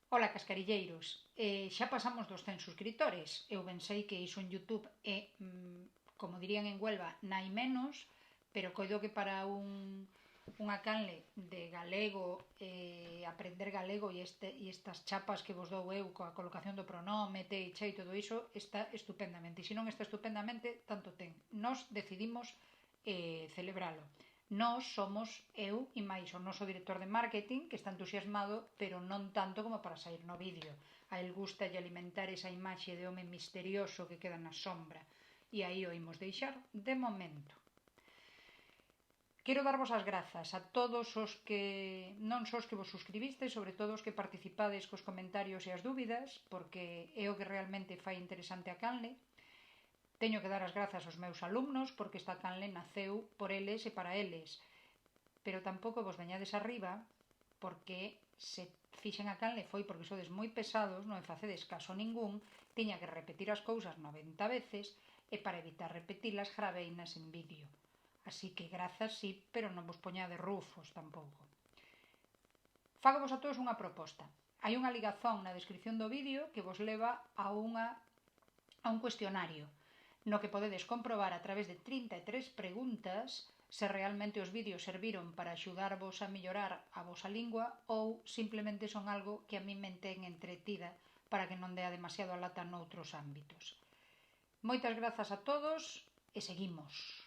Ola, cascarilleiros, xa pasamos dos 100 suscriptores. Eu ben sei que iso en YouTube é, como dirían en Huelva, nai menos, pero coido que para unha canle de galego, aprender galego e estas chapas que vos dou eu coa colocación do pronome, te e che e todo iso, está estupendamente. E se non está estupendamente, tanto ten. Nos decidimos celebralo. Nós somos eu e máis o noso director de marketing, que está entusiasmado, pero non tanto como para sair no vídeo. A el gusta alimentar esa imaxe de home misterioso que queda na sombra. E aí o imos deixar de momento. Quero darvos as grazas a todos os que, non só os que vos suscribistes, sobre todo os que participades cos comentarios e as dúbidas, porque é o que realmente fai interesante a canle. Teño que dar as grazas aos meus alumnos, porque esta canle naceu por eles e para eles. Pero tampouco vos veñades arriba, porque se fixen a canle foi porque sodes moi pesados, non facedes caso ningún, tiña que repetir as cousas 90 veces, e para evitar repetilas graveinas en vídeo. Así que grazas sí, pero non vos poñades rufos tampouco. Fágovos a todos unha proposta. Hai unha ligazón na descripción do vídeo que vos leva a un cuestionario no que podedes comprobar a través de 33 preguntas se realmente os vídeos serviron para axudarvos a mellorar a vosa lingua ou simplemente son algo que a mí me ten entretida para que non dea demasiado a lata noutros ámbitos. Moitas grazas a todos e seguimos.